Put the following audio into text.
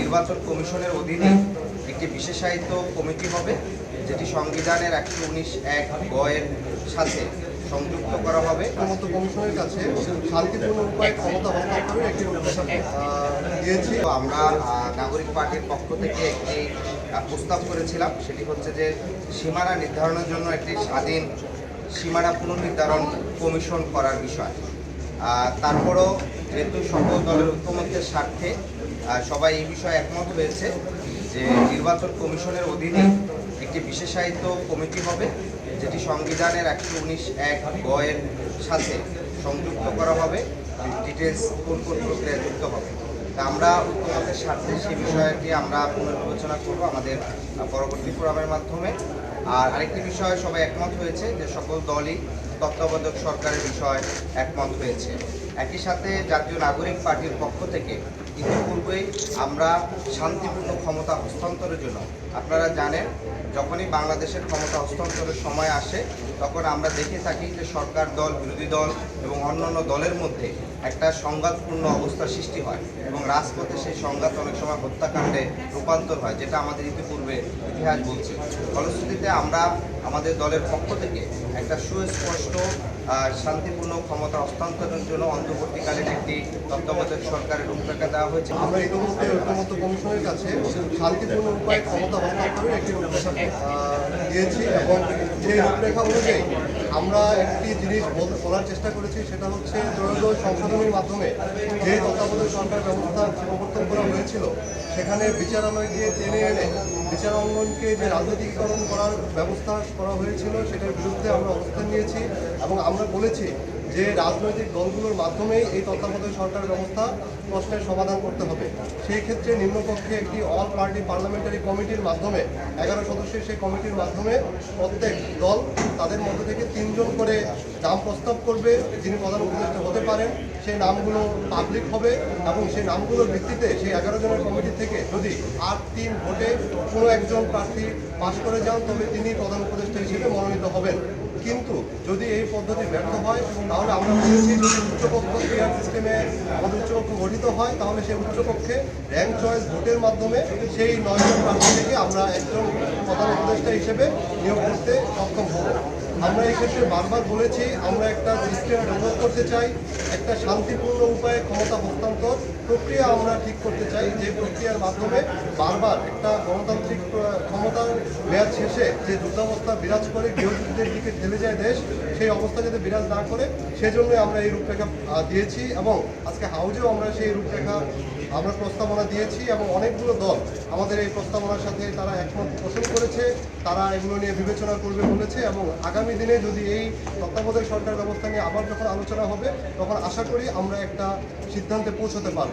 নির্বাচন কমিশনের অধীনে একটি বিশেষায়িত কমিটি হবে, যেটি সংবিধানের 119(1)(গ)-এর সাথে সংযুক্ত করা হবে। কমিশনের কাছে শান্তিপূর্ণ উপায়ে ক্ষমতা হস্তান্তরের একটি দিয়েছি। আমরা নাগরিক পার্টির পক্ষ থেকে একটি প্রস্তাব করেছিলাম, সেটি হচ্ছে যে সীমানা নির্ধারণের জন্য একটি স্বাধীন সীমানা পুনর্নির্ধারণ কমিশন করার বিষয়। তারপরও যেহেতু সকল দলের ঐক্যমত্যের স্বার্থে সবাই এই বিষয়ে একমত হয়েছে যে নির্বাচন কমিশনের অধীনে একটি বিশেষায়িত কমিটি হবে, যেটি সংবিধানের 119(1)(গ)-এর সাথে সংযুক্ত করা হবে, ডিটেলস কোন কোন প্রক্রিয়ায় যুক্ত হবে। তা আমরা ঐক্যমতের স্বার্থে সেই বিষয়টি আমরা পুনর্বিবেচনা করব আমাদের পরবর্তী ফোরামের মাধ্যমে। আর আরেকটি বিষয় সবাই একমত হয়েছে যে সকল দলই তত্ত্বাবধায়ক সরকারের বিষয় একমত হয়েছে। একই সাথে জাতীয় নাগরিক পার্টির পক্ষ থেকে ইতিপূর্বেই আমরা শান্তিপূর্ণ ক্ষমতা হস্তান্তরের জন্য, আপনারা জানেন যখনই বাংলাদেশের ক্ষমতা হস্তান্তরের সময় আসে তখন আমরা দেখে থাকি যে সরকার দল, বিরোধী দল এবং অন্যান্য দলের মধ্যে একটা সংঘাতপূর্ণ অবস্থা সৃষ্টি হয় এবং রাজপথে সেই সংঘাত অনেক সময় হত্যাকাণ্ডে রূপান্তর হয়, যেটা আমাদের ইতিপূর্বে ইতিহাস বলছে। ফলশ্রুতিতে আমরা আমাদের দলের পক্ষ থেকে একটা সুস্পষ্ট শান্তিপূর্ণ ক্ষমতা হস্তান্তরের জন্য অন্তর্বর্তীকালীন একটি তত্ত্বাবধায়ক সরকারের রূপরেখা দেওয়া হয়েছে। আমরা ইতিমধ্যে ঐক্যমত্য কমিশনের কাছে শান্তিপূর্ণ উপায়ে ক্ষমতা হস্তান্তরের একটি রূপরেখা দিয়েছি এবং সেই রূপরেখা অনুযায়ী আমরা একটি জিনিস বলার চেষ্টা করেছি, সেটা হচ্ছে ত্রয়োদশ সংশোধনীর মাধ্যমে যে তত্ত্বাবধায়ক সরকার ব্যবস্থা প্রবর্তন করা হয়েছিল সেখানে বিচারালয়কে টেনে এনে বিচারাঙ্গনকে যে রাজনৈতিকীকরণ করার ব্যবস্থা করা হয়েছিল সেটার বিরুদ্ধে আমরা অবস্থান নিয়েছি এবং আমরা বলেছি যে রাজনৈতিক দলগুলোর মাধ্যমেই এই তত্ত্বাবধায়ক সরকার ব্যবস্থা প্রশ্নের সমাধান করতে হবে। সেই ক্ষেত্রে নিম্নকক্ষে একটি অল পার্টি পার্লামেন্টারি কমিটির মাধ্যমে 11 সদস্যের সেই কমিটির মাধ্যমে প্রত্যেক দল তাদের মধ্য থেকে 3 জন করে নাম প্রস্তাব করবে, যিনি প্রধান উপদেষ্টা হতে পারেন। সেই নামগুলো পাবলিক হবে এবং সেই নামগুলোর ভিত্তিতে সেই 11 জনের কমিটি থেকে যদি 8-3 ভোটে কোনো একজন প্রার্থী পাশ করে যান তবে তিনি প্রধান উপদেষ্টা হিসেবে মনোনীত হবেন। কিন্তু যদি এই পদ্ধতি ব্যর্থ হয় তাহলে আমরা বলেছি যদি উচ্চকক্ষ ক্রিয়ার সিস্টেমে আমাদের উচ্চকক্ষ গঠিত হয় তাহলে সেই উচ্চকক্ষে র্যাঙ্ক চয়েস ভোটের মাধ্যমে সেই 9 জন প্রার্থী থেকে আমরা একজন প্রধান উপদেষ্টা হিসেবে নিয়োগ করতে সক্ষম হব। আমরা এই ক্ষেত্রে বারবার বলেছি আমরা একটা সিস্টেম ডেভেলপ করতে চাই, একটা শান্তিপূর্ণ উপায়ে ক্ষমতা হস্তান্তর প্রক্রিয়া আমরা ঠিক করতে চাই, যে প্রক্রিয়ার মাধ্যমে বারবার একটা গণতান্ত্রিক ক্ষমতার মেয়াদ শেষে যে যুদ্ধাবস্থা বিরাজ করে গৃহযুদ্ধের দিকে ঠেলে যায় দেশ, সেই অবস্থা যাতে বিরাজ না করে সেজন্য আমরা এই রূপরেখা দিয়েছি এবং আজকে হাউজেও আমরা সেই রূপরেখা আমরা প্রস্তাবনা দিয়েছি এবং অনেকগুলো দল আমাদের এই প্রস্তাবনার সাথে তারা একমত পোষণ করেছে, তারা এগুলো নিয়ে বিবেচনা করবে বলেছে এবং আগামী দিনে যদি এই তত্ত্বাবধায়ক সরকার ব্যবস্থা নিয়ে আবার যখন আলোচনা হবে তখন আশা করি আমরা একটা সিদ্ধান্তে পৌঁছতে পারব।